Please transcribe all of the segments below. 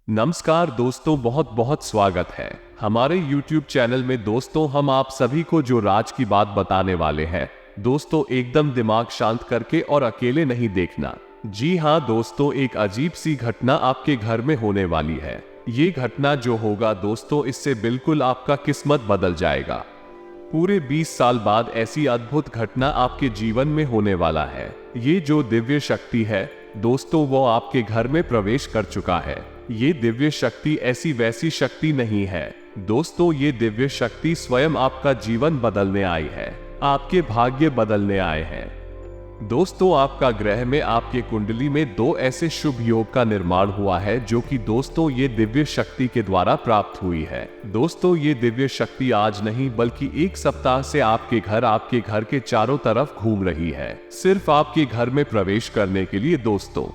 नमस्कार दोस्तों, बहुत बहुत स्वागत है हमारे YouTube चैनल में। दोस्तों, हम आप सभी को जो राज की बात बताने वाले हैं। दोस्तों, एकदम दिमाग शांत करके और अकेले नहीं देखना। जी हाँ दोस्तों, एक अजीब सी घटना आपके घर में होने वाली है। ये घटना जो होगा दोस्तों, इससे बिल्कुल आपका किस्मत बदल जाएगा। पूरे 20 साल बाद ऐसी अद्भुत घटना आपके जीवन में होने वाला है। ये जो दिव्य शक्ति है दोस्तों, वो आपके घर में प्रवेश कर चुका है। ये दिव्य शक्ति ऐसी वैसी शक्ति नहीं है दोस्तों, ये दिव्य शक्ति स्वयं आपका जीवन बदलने आई है, आपके भाग्य बदलने आए हैं। दोस्तों, आपका ग्रह में आपके कुंडली में दो ऐसे शुभ योग का निर्माण हुआ है जो कि दोस्तों ये दिव्य शक्ति के द्वारा प्राप्त हुई है। दोस्तों, ये दिव्य शक्ति आज नहीं बल्कि एक सप्ताह से आपके घर के चारों तरफ घूम रही है, सिर्फ आपके घर में प्रवेश करने के लिए। दोस्तों,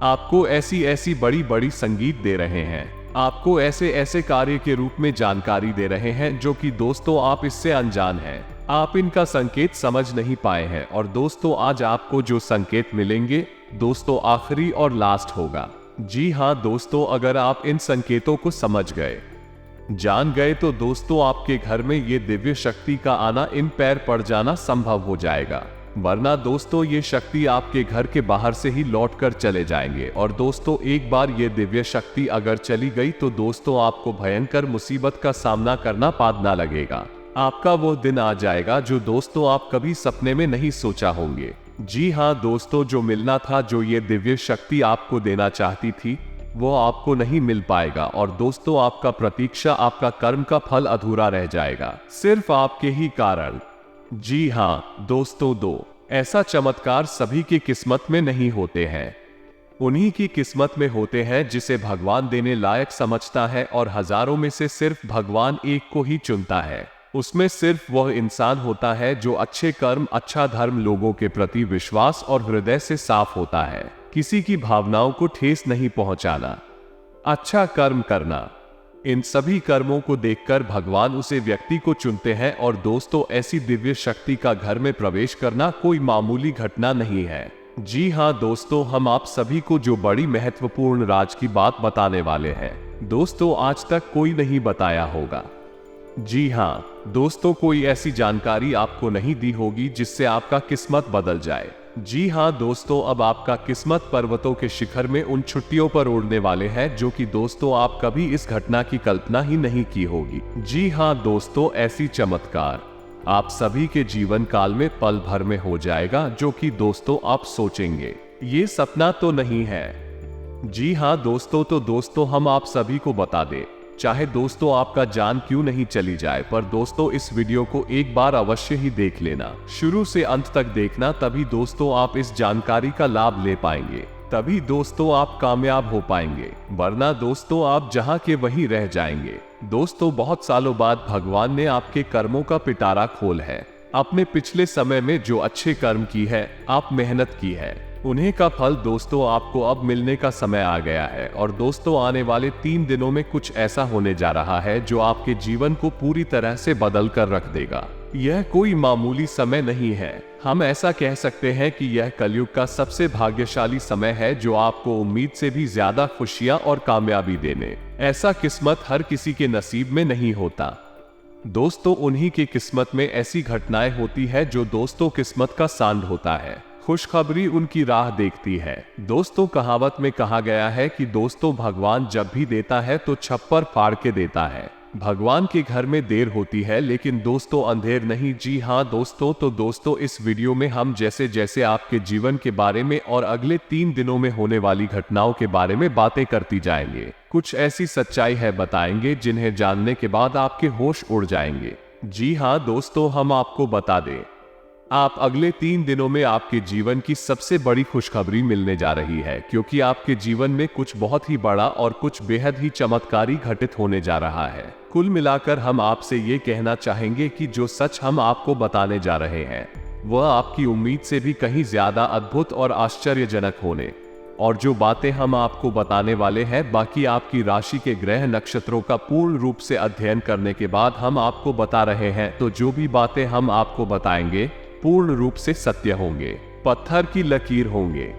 आपको ऐसी बड़ी बड़ी संगीत दे रहे हैं, आपको ऐसे कार्य के रूप में जानकारी दे रहे हैं जो कि दोस्तों आप इससे अनजान हैं, आप इनका संकेत समझ नहीं पाए हैं। और दोस्तों, आज आपको जो संकेत मिलेंगे दोस्तों आखिरी और लास्ट होगा। जी हाँ दोस्तों, अगर आप इन संकेतों को समझ गए, जान गए तो दोस्तों आपके घर में ये दिव्य शक्ति का आना, इन पैर पड़ जाना संभव हो जाएगा। वरना दोस्तों ये शक्ति आपके घर के बाहर से ही लौटकर चले जाएंगे। और दोस्तों, एक बार ये दिव्य शक्ति अगर चली गई तो दोस्तों आपको भयंकर मुसीबत का सामना करना पादना लगेगा। आपका वो दिन आ जाएगा जो दोस्तों आप कभी सपने में नहीं सोचा होंगे। जी हाँ दोस्तों, जो मिलना था, जो ये दिव्य शक्ति आपको देना चाहती थी, वो आपको नहीं मिल पाएगा। और दोस्तों, आपका प्रतीक्षा, आपका कर्म का फल अधूरा रह जाएगा, सिर्फ आपके ही कारण। जी हाँ दोस्तों, दो ऐसा चमत्कार सभी की किस्मत में नहीं होते हैं। उन्हीं की किस्मत में होते हैं जिसे भगवान देने लायक समझता है, और हजारों में से सिर्फ भगवान एक को ही चुनता है। उसमें सिर्फ वह इंसान होता है जो अच्छे कर्म, अच्छा धर्म, लोगों के प्रति विश्वास और हृदय से साफ होता है। किसी की भावनाओं को ठेस नहीं पहुंचाना, अच्छा कर्म करना, इन सभी कर्मों को देखकर भगवान उसे व्यक्ति को चुनते हैं। और दोस्तों, ऐसी दिव्य शक्ति का घर में प्रवेश करना कोई मामूली घटना नहीं है। जी हाँ दोस्तों, हम आप सभी को जो बड़ी महत्वपूर्ण राज की बात बताने वाले हैं दोस्तों, आज तक कोई नहीं बताया होगा। जी हाँ दोस्तों, कोई ऐसी जानकारी आपको नहीं दी होगी जिससे आपका किस्मत बदल जाए। जी हाँ दोस्तों, अब आपका किस्मत पर्वतों के शिखर में उन छुट्टियों पर उड़ने वाले हैं जो कि दोस्तों आप कभी इस घटना की कल्पना ही नहीं की होगी। जी हाँ दोस्तों, ऐसी चमत्कार आप सभी के जीवन काल में पल भर में हो जाएगा, जो कि दोस्तों आप सोचेंगे ये सपना तो नहीं है। जी हाँ दोस्तों, तो दोस्तों हम आप सभी को बता दें, चाहे दोस्तों आपका जान क्यों नहीं चली जाए, पर दोस्तों इस वीडियो को एक बार अवश्य ही देख लेना, शुरू से अंत तक देखना, तभी दोस्तों आप इस जानकारी का लाभ ले पाएंगे, तभी दोस्तों आप कामयाब हो पाएंगे। वरना दोस्तों आप जहां के वहीं रह जाएंगे। दोस्तों, बहुत सालों बाद भगवान ने आपके कर्मों का पिटारा खोल है। आपने पिछले समय में जो अच्छे कर्म की है, आप मेहनत की है, उन्हीं का फल दोस्तों आपको अब मिलने का समय आ गया है। और दोस्तों, आने वाले 3 दिनों में कुछ ऐसा होने जा रहा है जो आपके जीवन को पूरी तरह से बदल कर रख देगा। यह कोई मामूली समय नहीं है, हम ऐसा कह सकते हैं कि यह कलयुग का सबसे भाग्यशाली समय है, जो आपको उम्मीद से भी ज्यादा खुशियां और कामयाबी देने। ऐसा किस्मत हर किसी के नसीब में नहीं होता दोस्तों, उन्हीं की किस्मत में ऐसी घटनाएं होती है जो दोस्तों किस्मत का सांड होता है। खुशखबरी उनकी राह देखती है। दोस्तों, कहावत में कहा गया है कि दोस्तों भगवान जब भी देता है तो छप्पर फाड़ के देता है। भगवान के घर में देर होती है लेकिन दोस्तों अंधेर नहीं। जी हाँ दोस्तों, तो दोस्तों इस वीडियो में हम जैसे जैसे आपके जीवन के बारे में और अगले 3 दिनों में होने वाली घटनाओं के बारे में बातें करती जाएंगे। कुछ ऐसी सच्चाई है बताएंगे जिन्हें जानने के बाद आपके होश उड़ जाएंगे। जी हाँ दोस्तों, हम आपको बता दें, आप अगले 3 दिनों में आपके जीवन की सबसे बड़ी खुशखबरी मिलने जा रही है, क्योंकि आपके जीवन में कुछ बहुत ही बड़ा और कुछ बेहद ही चमत्कारी घटित होने जा रहा है। कुल मिलाकर हम आपसे ये कहना चाहेंगे कि जो सच हम आपको बताने जा रहे हैं वह आपकी उम्मीद से भी कहीं ज्यादा अद्भुत और आश्चर्यजनक होने, और जो बातें हम आपको बताने वाले हैं बाकी आपकी राशि के ग्रह नक्षत्रों का पूर्ण रूप से अध्ययन करने के बाद हम आपको बता रहे हैं। तो जो भी बातें हम आपको बताएंगे पूर्ण रूप से सत्य होंगे, पत्थर की लकीर होंगे।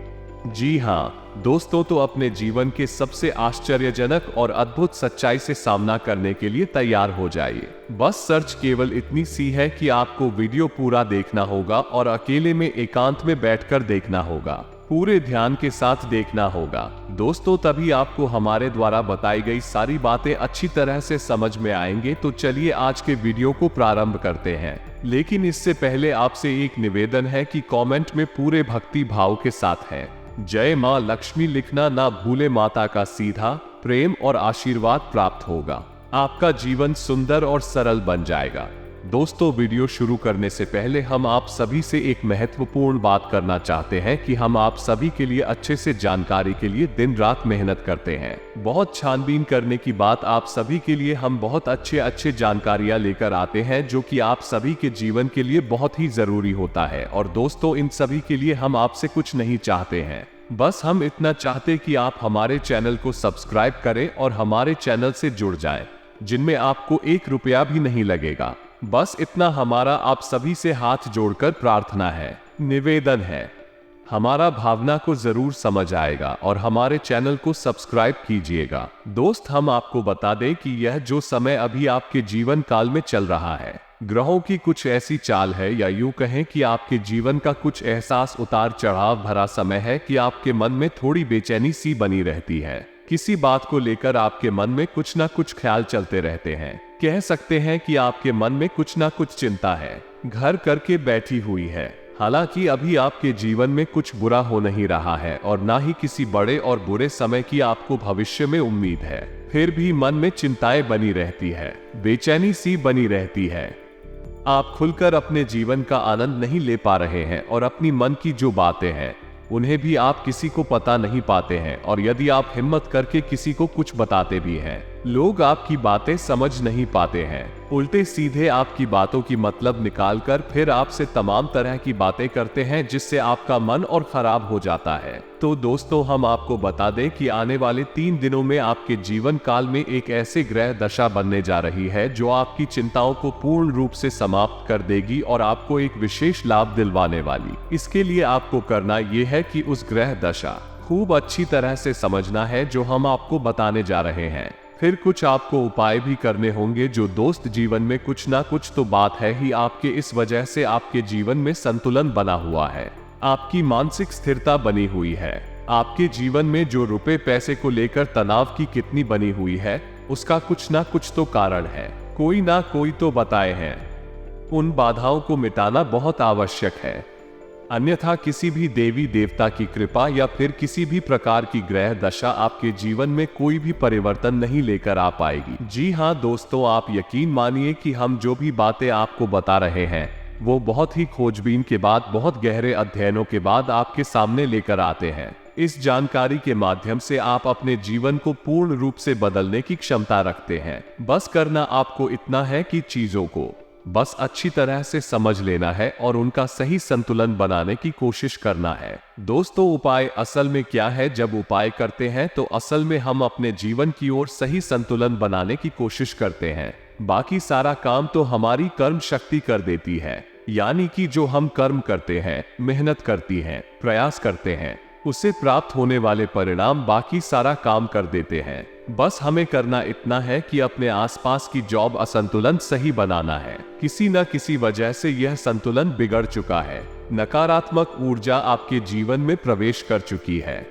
जी हाँ दोस्तों तो अपने जीवन के सबसे आश्चर्यजनक और अद्भुत सच्चाई से सामना करने के लिए तैयार हो जाइए। बस सर्च केवल इतनी सी है कि आपको वीडियो पूरा देखना होगा और अकेले में एकांत में बैठकर देखना होगा। पूरे ध्यान के साथ देखना होगा दोस्तों, तभी आपको हमारे द्वारा बताई गई सारी बातें अच्छी तरह से समझ में आएंगे। तो चलिए आज के वीडियो को प्रारंभ करते हैं। लेकिन इससे पहले आपसे एक निवेदन है कि कमेंट में पूरे भक्ति भाव के साथ है जय मां लक्ष्मी लिखना ना भूले। माता का सीधा प्रेम और आशीर्वाद प्राप्त होगा। आपका जीवन सुंदर और सरल बन जाएगा। दोस्तों वीडियो शुरू करने से पहले हम आप सभी से एक महत्वपूर्ण बात करना चाहते हैं कि हम आप सभी के लिए अच्छे से जानकारी के लिए दिन रात मेहनत करते हैं। बहुत छानबीन करने की बात आप सभी के लिए हम बहुत अच्छे जानकारियां लेकर आते हैं जो कि आप सभी के जीवन के लिए बहुत ही जरूरी होता है। और दोस्तों इन सभी के लिए हम आपसे कुछ नहीं चाहते हैं, बस हम इतना चाहते कि आप हमारे चैनल को सब्सक्राइब करें और हमारे चैनल से जुड़ जाएं, जिनमें आपको 1 रुपया भी नहीं लगेगा। बस इतना हमारा आप सभी से हाथ जोड़कर प्रार्थना है, निवेदन है। हमारा भावना को जरूर समझ आएगा और हमारे चैनल को सब्सक्राइब कीजिएगा। दोस्त हम आपको बता दें कि यह जो समय अभी आपके जीवन काल में चल रहा है, ग्रहों की कुछ ऐसी चाल है या यूं कहें कि आपके जीवन का कुछ एहसास उतार चढ़ाव भरा समय है कि आपके मन में थोड़ी बेचैनी सी बनी रहती है। किसी बात को लेकर आपके मन में कुछ ना कुछ ख्याल चलते रहते हैं। कह सकते हैं कि आपके मन में कुछ ना कुछ चिंता है, घर करके बैठी हुई है। हालांकि अभी आपके जीवन में कुछ बुरा हो नहीं रहा है और ना ही किसी बड़े और बुरे समय की आपको भविष्य में उम्मीद है, फिर भी मन में चिंताएं बनी रहती है, बेचैनी सी बनी रहती है। आप खुलकर अपने जीवन का आनंद नहीं ले पा रहे हैं और अपनी मन की जो बातें हैं उन्हें भी आप किसी को पता नहीं पाते हैं। और यदि आप हिम्मत करके किसी को कुछ बताते भी हैं, लोग आपकी बातें समझ नहीं पाते हैं। उल्टे सीधे आपकी बातों की मतलब निकालकर फिर आपसे तमाम तरह की बातें करते हैं, जिससे आपका मन और खराब हो जाता है। तो दोस्तों हम आपको बता दें कि आने वाले 3 दिनों में आपके जीवन काल में एक ऐसे ग्रह दशा बनने जा रही है जो आपकी चिंताओं को पूर्ण रूप से समाप्त कर देगी और आपको एक विशेष लाभ दिलवाने वाली। इसके लिए आपको करना यह है कि उस ग्रह दशा खूब अच्छी तरह से समझना है जो हम आपको बताने जा रहे हैं। फिर कुछ आपको उपाय भी करने होंगे जो दोस्त जीवन में कुछ ना कुछ तो बात है ही आपके, इस वजह से आपके जीवन में संतुलन बना हुआ है, आपकी मानसिक स्थिरता बनी हुई है। आपके जीवन में जो रुपए पैसे को लेकर तनाव की कितनी बनी हुई है, उसका कुछ ना कुछ तो कारण है, कोई ना कोई तो बताए हैं। उन बाधाओं को मिटाना बहुत आवश्यक है, अन्यथा किसी भी देवी देवता की कृपा या फिर किसी भी प्रकार की ग्रह दशा आपके जीवन में कोई भी परिवर्तन नहीं लेकर आ पाएगी। जी हाँ दोस्तों, आप यकीन मानिए कि हम जो भी बातें आपको बता रहे हैं वो बहुत ही खोजबीन के बाद, बहुत गहरे अध्ययनों के बाद आपके सामने लेकर आते हैं। इस जानकारी के माध्यम से आप अपने जीवन को पूर्ण रूप से बदलने की क्षमता रखते हैं। बस करना आपको इतना है कि चीजों को बस अच्छी तरह से समझ लेना है और उनका सही संतुलन बनाने की कोशिश करना है। दोस्तों उपाय असल में क्या है? जब उपाय करते हैं तो असल में हम अपने जीवन की ओर सही संतुलन बनाने की कोशिश करते हैं। बाकी सारा काम तो हमारी कर्म शक्ति कर देती है, यानी कि जो हम कर्म करते हैं, मेहनत करती हैं, प्रयास करते हैं, उससे प्राप्त होने वाले परिणाम बाकी सारा काम कर देते हैं। बस हमें करना इतना है कि अपने आसपास की जॉब असंतुलन सही बनाना है। किसी न किसी वजह से यह संतुलन बिगड़ चुका है, नकारात्मक ऊर्जा आपके जीवन में प्रवेश कर चुकी है।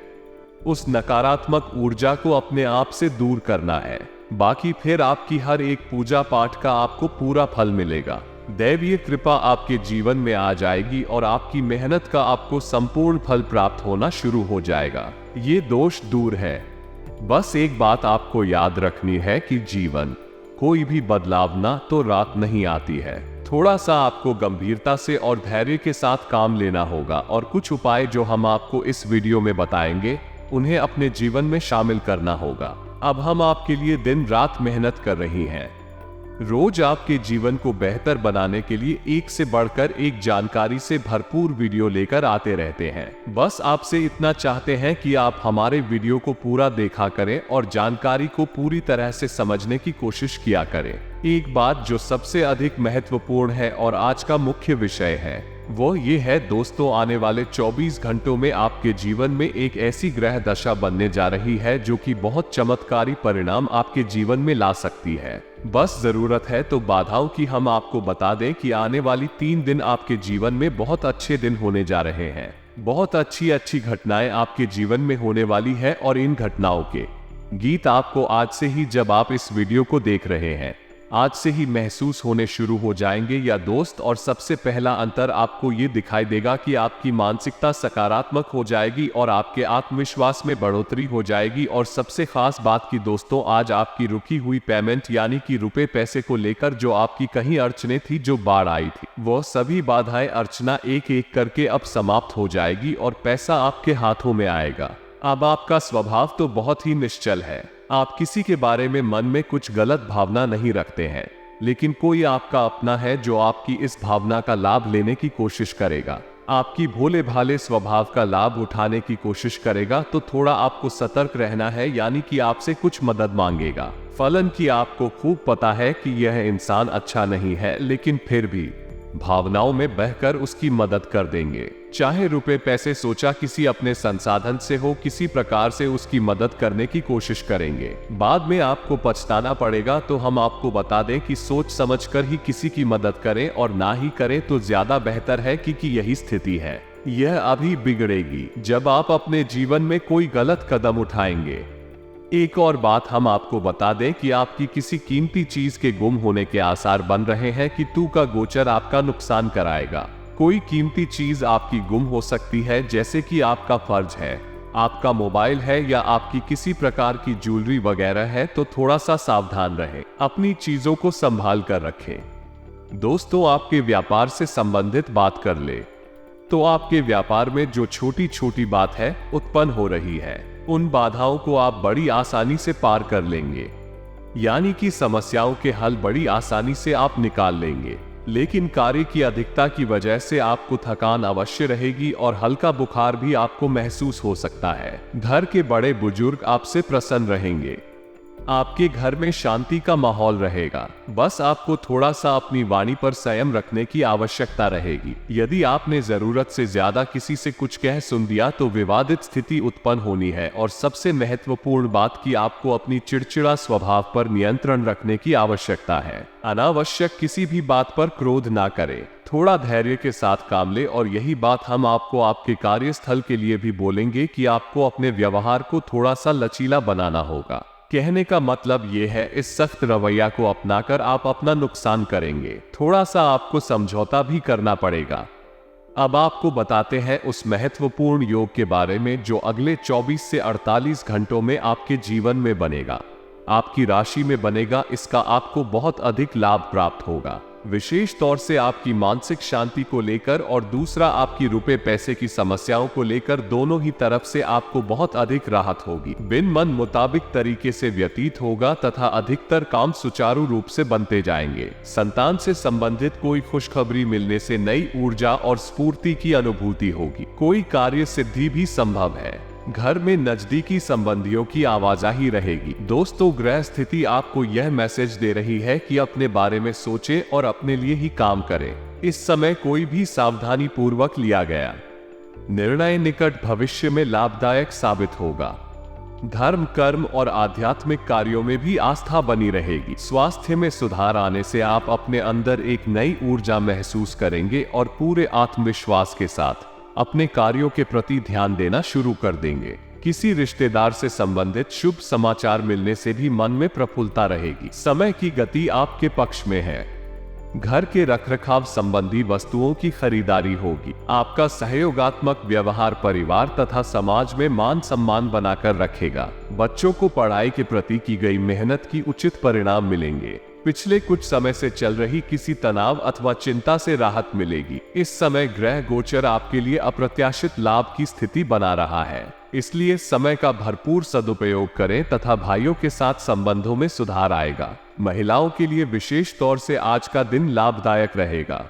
उस नकारात्मक ऊर्जा को अपने आप से दूर करना है, बाकी फिर आपकी हर एक पूजा पाठ का आपको पूरा फल मिलेगा। दैवीय कृपा आपके जीवन में आ जाएगी और आपकी मेहनत का आपको संपूर्ण फल प्राप्त होना शुरू हो जाएगा। ये दोष दूर है। बस एक बात आपको याद रखनी है कि जीवन कोई भी बदलाव ना तो रात नहीं आती है। थोड़ा सा आपको गंभीरता से और धैर्य के साथ काम लेना होगा और कुछ उपाय जो हम आपको इस वीडियो में बताएंगे उन्हें अपने जीवन में शामिल करना होगा। अब हम आपके लिए दिन रात मेहनत कर रही हैं। रोज आपके जीवन को बेहतर बनाने के लिए एक से बढ़कर एक जानकारी से भरपूर वीडियो लेकर आते रहते हैं। बस आपसे इतना चाहते हैं कि आप हमारे वीडियो को पूरा देखा करें और जानकारी को पूरी तरह से समझने की कोशिश किया करें। एक बात जो सबसे अधिक महत्वपूर्ण है और आज का मुख्य विषय है, वो ये है दोस्तों, आने वाले 24 घंटों में आपके जीवन में एक ऐसी ग्रह दशा बनने जा रही है जो कि बहुत चमत्कारी परिणाम आपके जीवन में ला सकती है। बस जरूरत है तो बाधाओं की। हम आपको बता दें कि आने वाली 3 दिन आपके जीवन में बहुत अच्छे दिन होने जा रहे हैं। बहुत अच्छी अच्छी घटनाएं आपके जीवन में होने वाली है और इन घटनाओं के गीत आपको आज से ही, जब आप इस वीडियो को देख रहे हैं, आज से ही महसूस होने शुरू हो जाएंगे या दोस्त। और सबसे पहला अंतर आपको ये दिखाई देगा कि आपकी मानसिकता सकारात्मक हो जाएगी और आपके आत्मविश्वास में बढ़ोतरी हो जाएगी। और सबसे खास बात की दोस्तों, आज आपकी रुकी हुई पेमेंट यानी कि रुपए पैसे को लेकर जो आपकी कहीं अड़चने थी, जो बाढ़ आई थी, वो सभी बाधाएं अर्चना एक एक करके अब समाप्त हो जाएगी और पैसा आपके हाथों में आएगा। अब आपका स्वभाव तो बहुत ही निश्चल है। आप किसी के बारे में मन में कुछ गलत भावना नहीं रखते हैं, लेकिन कोई आपका अपना है जो आपकी इस भावना का लाभ लेने की कोशिश करेगा, आपकी भोले भाले स्वभाव का लाभ उठाने की कोशिश करेगा। तो थोड़ा आपको सतर्क रहना है, यानी कि आपसे कुछ मदद मांगेगा। फलन की आपको खूब पता है कि यह इंसान अच्छा नहीं है, लेकिन फिर भी भावनाओं में बहकर उसकी मदद कर देंगे। चाहे रुपए पैसे, सोचा किसी अपने संसाधन से हो, किसी प्रकार से उसकी मदद करने की कोशिश करेंगे। बाद में आपको पछताना पड़ेगा। तो हम आपको बता दें कि सोच समझकर ही किसी की मदद करें, और ना ही करें तो ज्यादा बेहतर है, क्योंकि यही स्थिति है। यह अभी बिगड़ेगी जब आप अपने जीवन में कोई गलत कदम उठाएंगे। एक और बात हम आपको बता दें कि आपकी किसी कीमती चीज के गुम होने के आसार बन रहे हैं कि तू का गोचर आपका नुकसान कराएगा। कोई कीमती चीज आपकी गुम हो सकती है, जैसे कि आपका फर्ज है, आपका मोबाइल है या आपकी किसी प्रकार की ज्वेलरी वगैरह है। तो थोड़ा सा सावधान रहें, अपनी चीजों को संभाल कर रखें। दोस्तों, आपके व्यापार से संबंधित बात कर ले तो आपके व्यापार में जो छोटी छोटी बात है उत्पन्न हो रही है, उन बाधाओं को आप बड़ी आसानी से पार कर लेंगे, यानी कि समस्याओं के हल बड़ी आसानी से आप निकाल लेंगे। लेकिन कार्य की अधिकता की वजह से आपको थकान अवश्य रहेगी और हल्का बुखार भी आपको महसूस हो सकता है। घर के बड़े बुजुर्ग आपसे प्रसन्न रहेंगे। आपके घर में शांति का माहौल रहेगा। बस आपको थोड़ा सा अपनी वाणी पर संयम रखने की आवश्यकता रहेगी। यदि आपने जरूरत से ज्यादा किसी से कुछ कह सुन दिया तो विवादित स्थिति उत्पन्न होनी है। और सबसे महत्वपूर्ण बात कि आपको अपनी चिड़चिड़ा स्वभाव पर नियंत्रण रखने की आवश्यकता है। अनावश्यक किसी भी बात पर क्रोध ना करें, थोड़ा धैर्य के साथ काम ले। और यही बात हम आपको आपके कार्यस्थल के लिए भी बोलेंगे कि आपको अपने व्यवहार को थोड़ा सा लचीला बनाना होगा। कहने का मतलब यह है, इस सख्त रवैया को अपनाकर आप अपना नुकसान करेंगे। थोड़ा सा आपको समझौता भी करना पड़ेगा। अब आपको बताते हैं उस महत्वपूर्ण योग के बारे में जो अगले 24 से 48 घंटों में आपके जीवन में बनेगा, आपकी राशि में बनेगा। इसका आपको बहुत अधिक लाभ प्राप्त होगा, विशेष तौर से आपकी मानसिक शांति को लेकर, और दूसरा आपकी रुपए पैसे की समस्याओं को लेकर। दोनों ही तरफ से आपको बहुत अधिक राहत होगी, बिन मन मुताबिक तरीके से व्यतीत होगा तथा अधिकतर काम सुचारू रूप से बनते जाएंगे। संतान से संबंधित कोई खुशखबरी मिलने से नई ऊर्जा और स्फूर्ति की अनुभूति होगी। कोई कार्य सिद्धि भी संभव है। घर में नजदीकी संबंधियों की आवाजाही रहेगी। दोस्तों, ग्रह स्थिति आपको यह मैसेज दे रही है कि अपने बारे में सोचें और अपने लिए ही काम करें। इस समय कोई भी सावधानी पूर्वक लिया गया निर्णय निकट भविष्य में लाभदायक साबित होगा। धर्म, कर्म और आध्यात्मिक कार्यों में भी आस्था बनी रहेगी। स्वास्थ्य में सुधार आने से आप अपने अंदर एक नई ऊर्जा महसूस करेंगे और पूरे आत्मविश्वास के साथ अपने कार्यों के प्रति ध्यान देना शुरू कर देंगे। किसी रिश्तेदार से संबंधित शुभ समाचार मिलने से भी मन में प्रफुल्लता रहेगी। समय की गति आपके पक्ष में है। घर के रखरखाव संबंधी वस्तुओं की खरीदारी होगी। आपका सहयोगात्मक व्यवहार परिवार तथा समाज में मान सम्मान बनाकर रखेगा। बच्चों को पढ़ाई के प्रति की गई मेहनत की उचित परिणाम मिलेंगे। पिछले कुछ समय से चल रही किसी तनाव अथवा चिंता से राहत मिलेगी। इस समय ग्रह गोचर आपके लिए अप्रत्याशित लाभ की स्थिति बना रहा है, इसलिए समय का भरपूर सदुपयोग करें तथा भाइयों के साथ संबंधों में सुधार आएगा। महिलाओं के लिए विशेष तौर से आज का दिन लाभदायक रहेगा।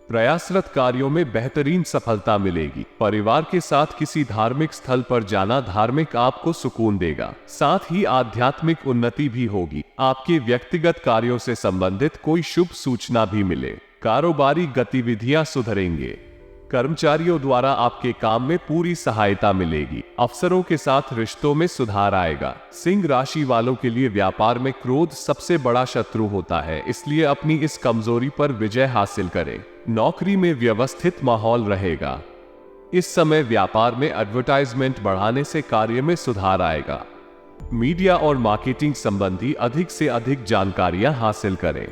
प्रयासरत कार्यों में बेहतरीन सफलता मिलेगी। परिवार के साथ किसी धार्मिक स्थल पर जाना धार्मिक आपको सुकून देगा। साथ ही आध्यात्मिक उन्नति भी होगी। आपके व्यक्तिगत कार्यों से संबंधित कोई शुभ सूचना भी मिले। कारोबारी गतिविधियां सुधरेंगे। कर्मचारियों द्वारा आपके काम में पूरी सहायता मिलेगी। अफसरों के साथ रिश्तों में सुधार आएगा। सिंह राशि वालों के लिए व्यापार में क्रोध सबसे बड़ा शत्रु होता है, इसलिए अपनी इस कमजोरी पर विजय हासिल करें। नौकरी में व्यवस्थित माहौल रहेगा। इस समय व्यापार में एडवर्टाइजमेंट बढ़ाने से कार्य में सुधार आएगा। मीडिया और मार्केटिंग संबंधी अधिक से अधिक जानकारियां हासिल करें।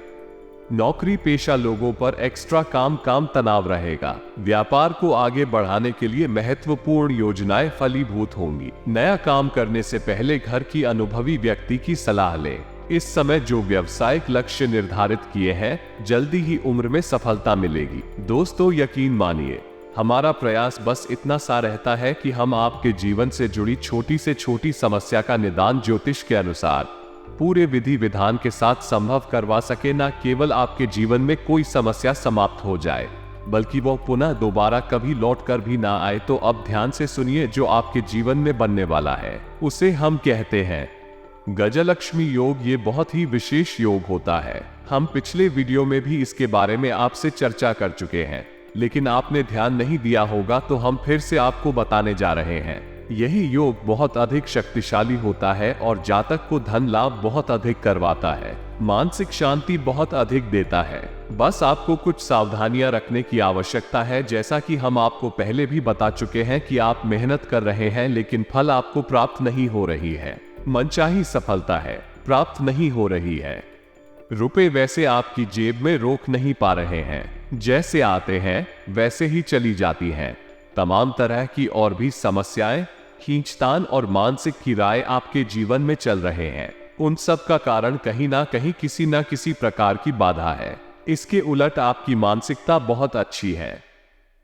नौकरी पेशा लोगों पर एक्स्ट्रा काम तनाव रहेगा। व्यापार को आगे बढ़ाने के लिए महत्वपूर्ण योजनाएं फलीभूत होंगी। नया काम करने से पहले घर की अनुभवी व्यक्ति की सलाह लें। इस समय जो व्यावसायिक लक्ष्य निर्धारित किए हैं, जल्दी ही उम्र में सफलता मिलेगी। दोस्तों, यकीन मानिए, हमारा प्रयास बस इतना सा रहता है कि हम आपके जीवन से जुड़ी छोटी से छोटी समस्या का निदान ज्योतिष के अनुसार पूरे विधि विधान के साथ संभव करवा सके। न केवल आपके जीवन में कोई समस्या समाप्त हो जाए, बल्कि वो पुनः दोबारा कभी लौट कर भी ना आए। तो अब ध्यान से सुनिए, जो आपके जीवन में बनने वाला है उसे हम कहते हैं गजलक्ष्मी योग। ये बहुत ही विशेष योग होता है। हम पिछले वीडियो में भी इसके बारे में आपसे चर्चा कर चुके हैं, लेकिन आपने ध्यान नहीं दिया होगा, तो हम फिर से आपको बताने जा रहे हैं। यही योग बहुत अधिक शक्तिशाली होता है और जातक को धन लाभ बहुत अधिक करवाता है, मानसिक शांति बहुत अधिक देता है। बस आपको कुछ सावधानियां रखने की आवश्यकता है। जैसा कि हम आपको पहले भी बता चुके हैं कि आप मेहनत कर रहे हैं, लेकिन फल आपको प्राप्त नहीं हो रही है। मनचाही सफलता है प्राप्त नहीं हो रही है। रुपए वैसे आपकी जेब में रोक नहीं पा रहे हैं, जैसे आते हैं वैसे ही चली जाती हैं। तमाम तरह की और भी समस्याएं, खींचतान और मानसिक किराए आपके जीवन में चल रहे हैं। उन सब का कारण कहीं ना कहीं किसी न किसी प्रकार की बाधा है। इसके उलट आपकी मानसिकता बहुत अच्छी है।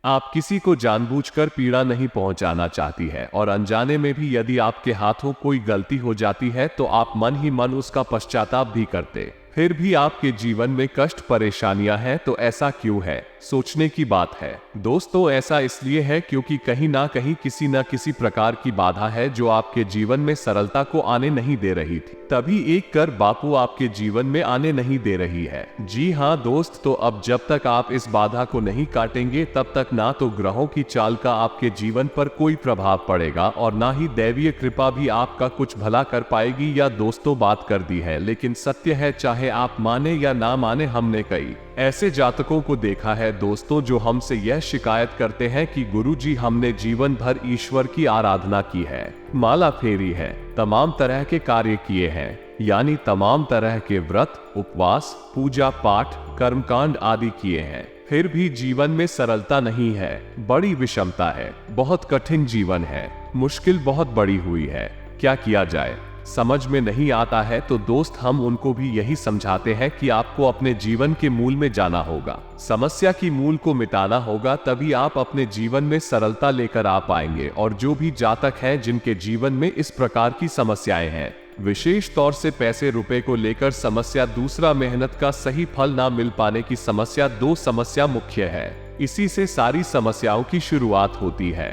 आप किसी को जानबूझकर पीड़ा नहीं पहुंचाना चाहती है, और अनजाने में भी यदि आपके हाथों कोई गलती हो जाती है तो आप मन ही मन उसका पश्चाताप भी करते। फिर भी आपके जीवन में कष्ट परेशानियां हैं, तो ऐसा क्यों है? सोचने की बात है। दोस्तों, ऐसा इसलिए है क्योंकि कहीं ना कहीं किसी न किसी प्रकार की बाधा है जो आपके जीवन में सरलता को आने नहीं दे रही थी। तभी एक कर बापू आपके जीवन में आने नहीं दे रही है। जी हाँ दोस्त, तो अब जब तक आप इस बाधा को नहीं काटेंगे, तब तक ना तो ग्रहों की चाल का आपके जीवन पर कोई प्रभाव पड़ेगा और ना ही दैवीय कृपा भी आपका कुछ भला कर पाएगी। या दोस्तों, बात कर दी है, लेकिन सत्य है, चाहे आप माने या ना माने, हमने कई ऐसे जातकों को देखा है दोस्तों, जो हमसे यह शिकायत करते हैं कि गुरुजी, हमने जीवन भर ईश्वर की आराधना की है, माला फेरी है, तमाम तरह के कार्य किए हैं, यानी तमाम तरह के व्रत, उपवास, पूजा पाठ, कर्मकांड आदि किए हैं, फिर भी जीवन में सरलता नहीं है। बड़ी विषमता है, बहुत कठिन जीवन है, मुश्किल बहुत बड़ी हुई है। क्या किया जाए समझ में नहीं आता है। तो दोस्त, हम उनको भी यही समझाते हैं कि आपको अपने जीवन के मूल में जाना होगा, समस्या की मूल को मिटाना होगा, तभी आप अपने जीवन में सरलता लेकर आ पाएंगे। और जो भी जातक हैं जिनके जीवन में इस प्रकार की समस्याएं हैं, विशेष तौर से पैसे रुपए को लेकर समस्या, दूसरा मेहनत का सही फल ना मिल पाने की समस्या, दो समस्या मुख्य है। इसी से सारी समस्याओं की शुरुआत होती है।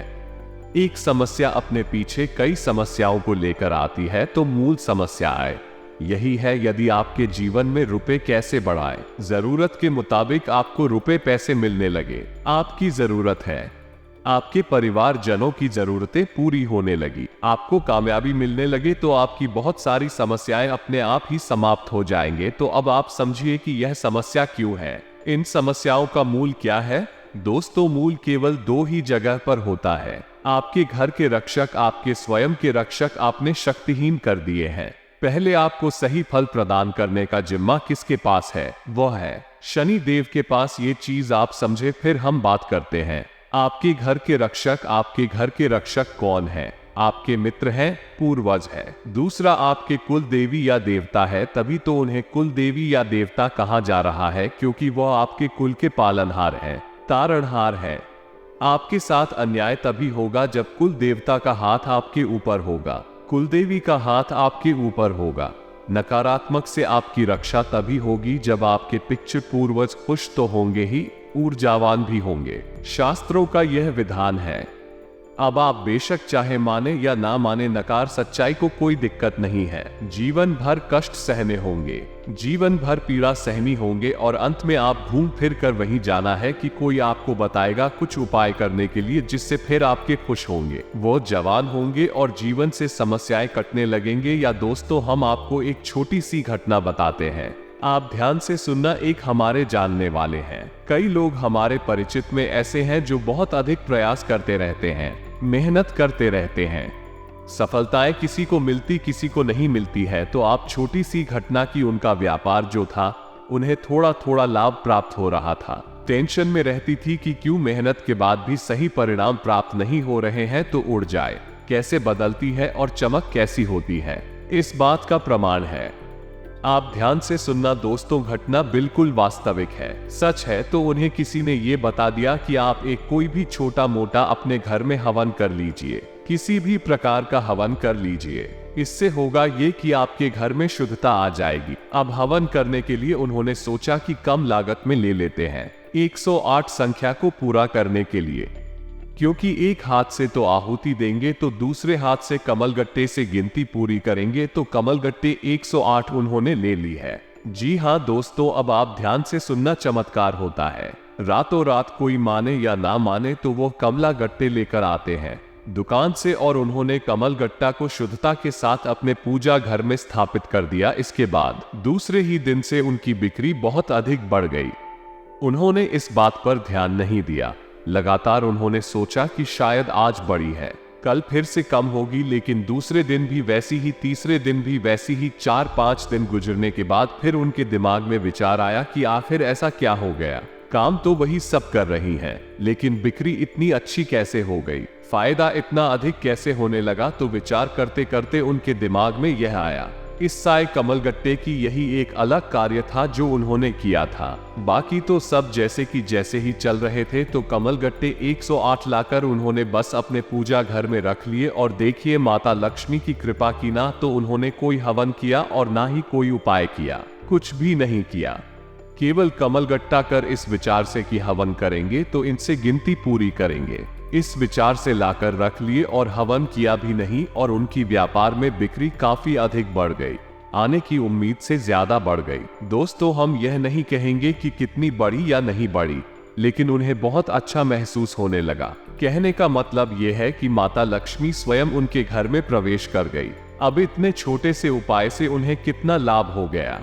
एक समस्या अपने पीछे कई समस्याओं को लेकर आती है, तो मूल समस्या आए यही है, यदि आपके जीवन में रुपए कैसे बढ़ाएं। जरूरत के मुताबिक आपको रुपए पैसे मिलने लगे, आपकी जरूरत है, आपके परिवार जनों की जरूरतें पूरी होने लगी, आपको कामयाबी मिलने लगे, तो आपकी बहुत सारी समस्याएं अपने आप ही समाप्त हो जाएंगे। तो अब आप समझिए कि यह समस्या क्यों है, इन समस्याओं का मूल क्या है। दोस्तों, मूल केवल दो ही जगह पर होता है। आपके घर के रक्षक, आपके स्वयं के रक्षक आपने शक्तिहीन कर दिए हैं। पहले आपको सही फल प्रदान करने का जिम्मा किसके पास है? वह है शनि देव के पास। ये चीज आप समझे, फिर हम बात करते हैं। आपके घर के रक्षक, आपके घर के रक्षक कौन है? आपके मित्र हैं, पूर्वज है। दूसरा आपके कुल देवी या देवता है, तभी तो उन्हें कुल देवी या देवता कहा जा रहा है, क्योंकि वह आपके कुल के पालनहार है, तारणहार है। आपके साथ अन्याय तभी होगा जब कुल देवता का हाथ आपके ऊपर होगा, कुल देवी का हाथ आपके ऊपर होगा। नकारात्मक से आपकी रक्षा तभी होगी जब आपके पितृ पूर्वज खुश तो होंगे ही, ऊर्जावान भी होंगे। शास्त्रों का यह विधान है। अब आप बेशक चाहे माने या ना माने, नकार सच्चाई को कोई दिक्कत नहीं है। जीवन भर कष्ट सहने होंगे, जीवन भर पीड़ा सहनी होंगे और अंत में आप घूम फिर कर वहीं जाना है कि कोई आपको बताएगा कुछ उपाय करने के लिए जिससे फिर आपके खुश होंगे, वो जवान होंगे और जीवन से समस्याएं कटने लगेंगे। या दोस्तों, हम आपको एक छोटी सी घटना बताते हैं, आप ध्यान से सुनना। एक हमारे जानने वाले हैं, कई लोग हमारे परिचित में ऐसे हैं जो बहुत अधिक प्रयास करते रहते हैं, मेहनत करते रहते हैं, सफलताएं किसी को मिलती किसी को नहीं मिलती है। तो आप छोटी सी घटना की, उनका व्यापार जो था उन्हें थोड़ा थोड़ा लाभ प्राप्त हो रहा था, टेंशन में रहती थी कि क्यों मेहनत के बाद भी सही परिणाम प्राप्त नहीं हो रहे हैं, तो उड़ जाए कैसे बदलती है और चमक कैसी होती है, इस बात का प्रमाण है। आप ध्यान से सुनना दोस्तों, घटना बिल्कुल वास्तविक है, सच है। तो उन्हें किसी ने ये बता दिया कि आप एक कोई भी छोटा मोटा अपने घर में हवन कर लीजिए, किसी भी प्रकार का हवन कर लीजिए, इससे होगा ये कि आपके घर में शुद्धता आ जाएगी। अब हवन करने के लिए उन्होंने सोचा कि कम लागत में ले लेते हैं 108 संख्या को पूरा करने के लिए, क्योंकि एक हाथ से तो आहुति देंगे तो दूसरे हाथ से कमलगट्टे से गिनती पूरी करेंगे। तो कमलगट्टे 108 उन्होंने ले ली है। जी हाँ दोस्तों, अब आप ध्यान से सुनना, चमत्कार होता है। रातों रात कोई माने या ना माने तो वो कमला गट्टे लेकर आते हैं दुकान से और उन्होंने कमल गट्टा को शुद्धता के साथ अपने पूजा घर में स्थापित कर दिया। इसके बाद दूसरे ही दिन से उनकी बिक्री बहुत अधिक बढ़ गई। उन्होंने इस बात पर ध्यान नहीं दिया। लगातार उन्होंने सोचा कि शायद आज बढ़ी है, कल फिर से कम होगी, लेकिन दूसरे दिन भी वैसी ही, तीसरे दिन भी वैसी ही। 4-5 दिन गुजरने के बाद फिर उनके दिमाग में विचार आया कि आखिर ऐसा क्या हो गया, काम तो वही सब कर रही हैं, लेकिन बिक्री इतनी अच्छी कैसे हो गई, फायदा इतना अधिक कैसे होने लगा। तो विचार करते करते उनके दिमाग में यह आया, इस साय कमलगट्टे की यही एक अलग कार्य था जो उन्होंने किया था, बाकी तो सब जैसे ही चल रहे थे। तो कमलगट्टे 108 लाकर उन्होंने बस अपने पूजा घर में रख लिए और देखिए माता लक्ष्मी की कृपा की। ना तो उन्होंने कोई हवन किया और ना ही कोई उपाय किया, कुछ भी नहीं किया, केवल कमलगट्टा कर इस विचार से कि हवन करेंगे तो इनसे गिनती पूरी करेंगे, इस विचार से लाकर रख लिए और हवन किया भी नहीं और उनकी व्यापार में बिक्री काफी अधिक बढ़ गई, आने की उम्मीद से ज्यादा बढ़ गई। दोस्तों, हम यह नहीं कहेंगे कि कितनी बढ़ी या नहीं बढ़ी, लेकिन उन्हें बहुत अच्छा महसूस होने लगा। कहने का मतलब यह है कि माता लक्ष्मी स्वयं उनके घर में प्रवेश कर गई। अब इतने छोटे से उपाय से उन्हें कितना लाभ हो गया।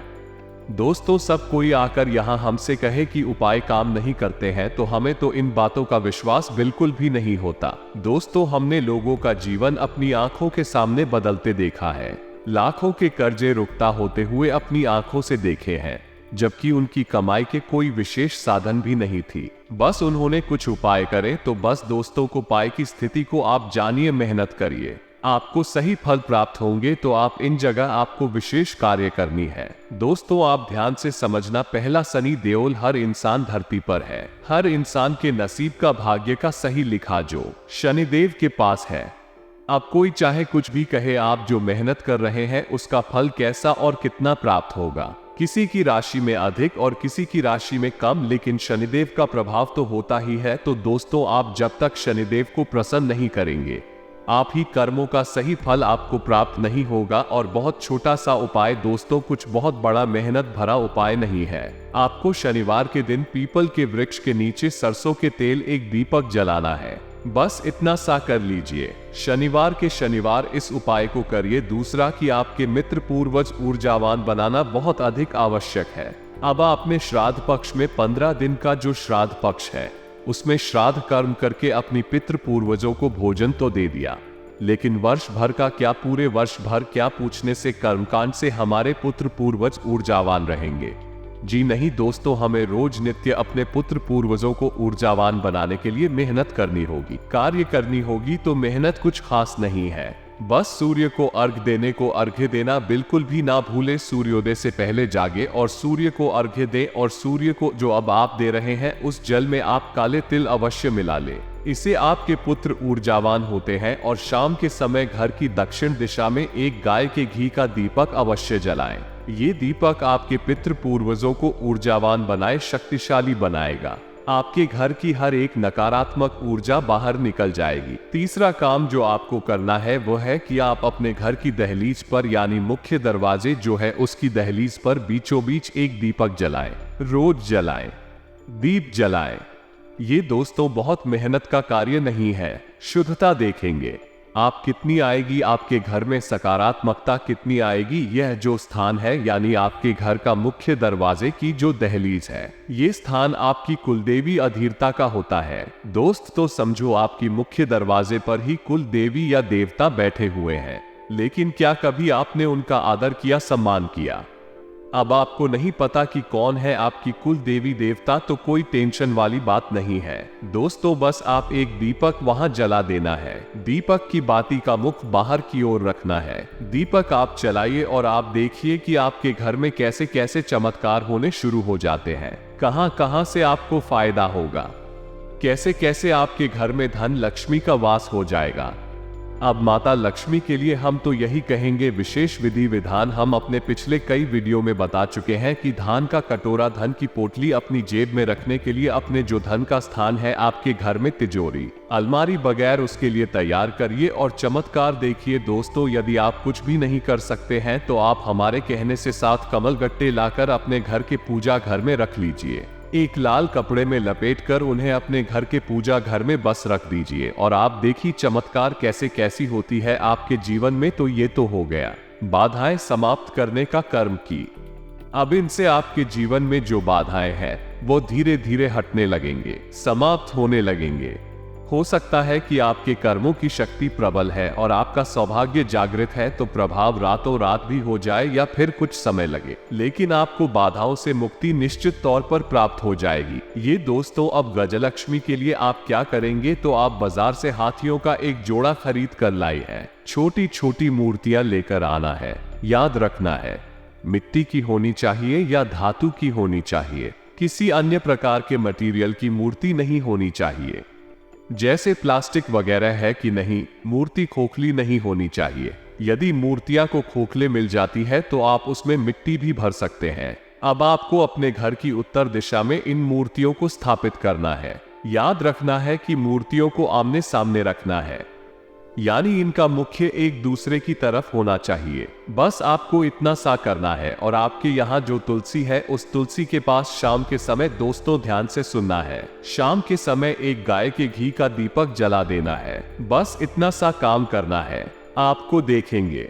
दोस्तों, सब कोई आकर यहाँ हमसे कहे कि उपाय काम नहीं करते हैं तो हमें तो इन बातों का विश्वास बिल्कुल भी नहीं होता। दोस्तों, हमने लोगों का जीवन अपनी आंखों के सामने बदलते देखा है, लाखों के कर्जे रुकता होते हुए अपनी आंखों से देखे हैं, जबकि उनकी कमाई के कोई विशेष साधन भी नहीं थी, बस उन्होंने कुछ उपाय करे। तो बस दोस्तों, को पाए की स्थिति को आप जानिए, मेहनत करिए, आपको सही फल प्राप्त होंगे। तो आप इन जगह आपको विशेष कार्य करनी है। दोस्तों, आप ध्यान से समझना, पहला शनि देओल हर इंसान धरती पर है, हर इंसान के नसीब का, भाग्य का सही लिखा जो शनिदेव के पास है। अब कोई चाहे कुछ भी कहे, आप जो मेहनत कर रहे हैं उसका फल कैसा और कितना प्राप्त होगा, किसी की राशि में अधिक और किसी की राशि में कम, लेकिन शनिदेव का प्रभाव तो होता ही है। तो दोस्तों, आप जब तक शनिदेव को प्रसन्न नहीं करेंगे, आप ही कर्मों का सही फल आपको प्राप्त नहीं होगा। और बहुत छोटा सा उपाय दोस्तों, कुछ बहुत बड़ा मेहनत भरा उपाय नहीं है। आपको शनिवार के दिन पीपल के वृक्ष के नीचे सरसों के तेल एक दीपक जलाना है, बस इतना सा कर लीजिए। शनिवार के शनिवार इस उपाय को करिए। दूसरा कि आपके मित्र पूर्वज ऊर्जावान बनाना बहुत अधिक आवश्यक है। अब आपने श्राद्ध पक्ष में 15 दिन का जो श्राद्ध पक्ष है उसमें श्राद्ध कर्म करके अपनी पितृ पूर्वजों को भोजन तो दे दिया, लेकिन वर्ष भर का क्या, पूरे वर्ष भर क्या पूछने से कर्मकांड से हमारे पुत्र पूर्वज ऊर्जावान रहेंगे? जी नहीं दोस्तों, हमें रोज नित्य अपने पुत्र पूर्वजों को ऊर्जावान बनाने के लिए मेहनत करनी होगी, कार्य करनी होगी। तो मेहनत कुछ खास नहीं है, बस सूर्य को अर्घ्य देने को अर्घ्य देना बिल्कुल भी ना भूले। सूर्योदय से पहले जागे और सूर्य को अर्घ्य दे, और सूर्य को जो अब आप दे रहे हैं उस जल में आप काले तिल अवश्य मिला ले, इससे आपके पुत्र ऊर्जावान होते हैं। और शाम के समय घर की दक्षिण दिशा में एक गाय के घी का दीपक अवश्य जलाएं। ये दीपक आपके पितृ पूर्वजों को ऊर्जावान बनाए, शक्तिशाली बनाएगा। आपके घर की हर एक नकारात्मक ऊर्जा बाहर निकल जाएगी। तीसरा काम जो आपको करना है वो है कि आप अपने घर की दहलीज पर यानी मुख्य दरवाजे जो है उसकी दहलीज पर बीचों बीच एक दीपक जलाएं। रोज जलाएं, दीप जलाएं। ये दोस्तों बहुत मेहनत का कार्य नहीं है। शुद्धता देखेंगे आप कितनी आएगी, आपके घर में सकारात्मकता कितनी आएगी। यह जो स्थान है यानी आपके घर का मुख्य दरवाजे की जो दहलीज है, ये स्थान आपकी कुलदेवी अधीरता का होता है। दोस्त तो समझो आपकी मुख्य दरवाजे पर ही कुल देवी या देवता बैठे हुए हैं, लेकिन क्या कभी आपने उनका आदर किया, सम्मान किया? अब आपको नहीं पता कि कौन है आपकी कुल देवी देवता, तो कोई टेंशन वाली बात नहीं है दोस्तों। बस आप एक दीपक वहां जला देना है। दीपक की बाती का मुख बाहर की ओर रखना है। दीपक आप जलाइए और आप देखिए कि आपके घर में कैसे कैसे चमत्कार होने शुरू हो जाते हैं। कहां कहां से आपको फायदा होगा, कैसे कैसे आपके घर में धन लक्ष्मी का वास हो जाएगा। अब माता लक्ष्मी के लिए हम तो यही कहेंगे, विशेष विधि विधान हम अपने पिछले कई वीडियो में बता चुके हैं कि धान का कटोरा, धन की पोटली अपनी जेब में रखने के लिए अपने जो धन का स्थान है आपके घर में तिजोरी, अलमारी बगैर उसके लिए तैयार करिए और चमत्कार देखिए। दोस्तों यदि आप कुछ भी नहीं कर सकते हैं तो आप हमारे कहने से 7 कमल गट्टे लाकर अपने घर के पूजा घर में रख लीजिए। एक लाल कपड़े में लपेटकर उन्हें अपने घर के पूजा घर में बस रख दीजिए और आप देखिए चमत्कार कैसे कैसी होती है आपके जीवन में। तो ये तो हो गया बाधाएं समाप्त करने का कर्म की। अब इनसे आपके जीवन में जो बाधाएं हैं वो धीरे धीरे हटने लगेंगे, समाप्त होने लगेंगे। हो सकता है कि आपके कर्मों की शक्ति प्रबल है और आपका सौभाग्य जागृत है, तो प्रभाव रातों रात भी हो जाए या फिर कुछ समय लगे, लेकिन आपको बाधाओं से मुक्ति निश्चित तौर पर प्राप्त हो जाएगी। ये दोस्तों अब गजलक्ष्मी के लिए आप क्या करेंगे, तो आप बाजार से हाथियों का एक जोड़ा खरीद कर लाई है। छोटी छोटी मूर्तियां लेकर आना है। याद रखना है मिट्टी की होनी चाहिए या धातु की होनी चाहिए, किसी अन्य प्रकार के मटेरियल की मूर्ति नहीं होनी चाहिए, जैसे प्लास्टिक वगैरह है कि नहीं। मूर्ति खोखली नहीं होनी चाहिए। यदि मूर्तियां को खोखले मिल जाती है तो आप उसमें मिट्टी भी भर सकते हैं। अब आपको अपने घर की उत्तर दिशा में इन मूर्तियों को स्थापित करना है। याद रखना है कि मूर्तियों को आमने सामने रखना है, यानी इनका मुख्य एक दूसरे की तरफ होना चाहिए। बस आपको इतना सा करना है। और आपके यहाँ जो तुलसी है उस तुलसी के पास शाम के समय दोस्तों ध्यान से सुनना है, शाम के समय एक गाय के घी का दीपक जला देना है। बस इतना सा काम करना है। आपको देखेंगे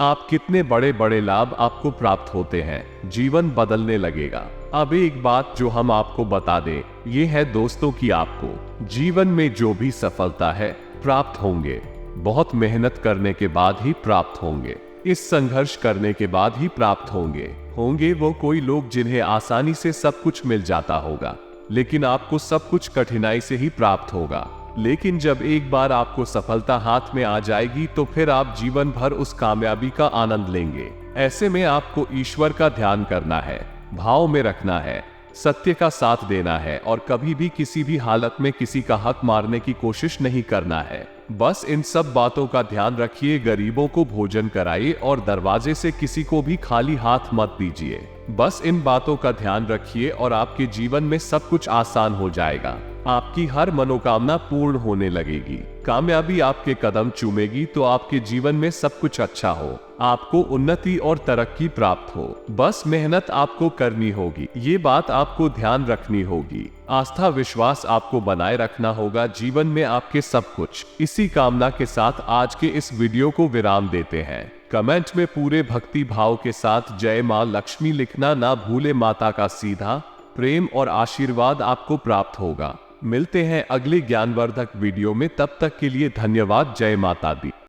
आप कितने बड़े बड़े लाभ आपको प्राप्त होते हैं, जीवन बदलने लगेगा। अब एक बात जो हम आपको बता दें, ये है दोस्तों कि आपको जीवन में जो भी सफलता है प्राप्त होंगे, बहुत मेहनत करने के बाद ही प्राप्त होंगे, इस संघर्ष करने के बाद ही प्राप्त होंगे वो कोई लोग जिन्हें आसानी से सब कुछ मिल जाता होगा, लेकिन आपको सब कुछ कठिनाई से ही प्राप्त होगा। लेकिन जब एक बार आपको सफलता हाथ में आ जाएगी तो फिर आप जीवन भर उस कामयाबी का आनंद लेंगे। ऐसे में आपको ईश्वर का ध्यान करना है, भाव में रखना है, सत्य का साथ देना है और कभी भी किसी भी हालत में किसी का हक मारने की कोशिश नहीं करना है। बस इन सब बातों का ध्यान रखिए। गरीबों को भोजन कराइए और दरवाजे से किसी को भी खाली हाथ मत दीजिए। बस इन बातों का ध्यान रखिए और आपके जीवन में सब कुछ आसान हो जाएगा। आपकी हर मनोकामना पूर्ण होने लगेगी, कामयाबी आपके कदम चूमेगी, तो आपके जीवन में सब कुछ अच्छा हो, आपको उन्नति और तरक्की प्राप्त हो। बस मेहनत आपको करनी होगी, ये बात आपको ध्यान रखनी होगी। आस्था विश्वास आपको बनाए रखना होगा जीवन में आपके सब कुछ। इसी कामना के साथ आज के इस वीडियो को विराम देते हैं। कमेंट में पूरे भक्ति भाव के साथ जय मां लक्ष्मी लिखना ना भूले। माता का सीधा प्रेम और आशीर्वाद आपको प्राप्त होगा। मिलते हैं अगले ज्ञानवर्धक वीडियो में, तब तक के लिए धन्यवाद। जय माता दी।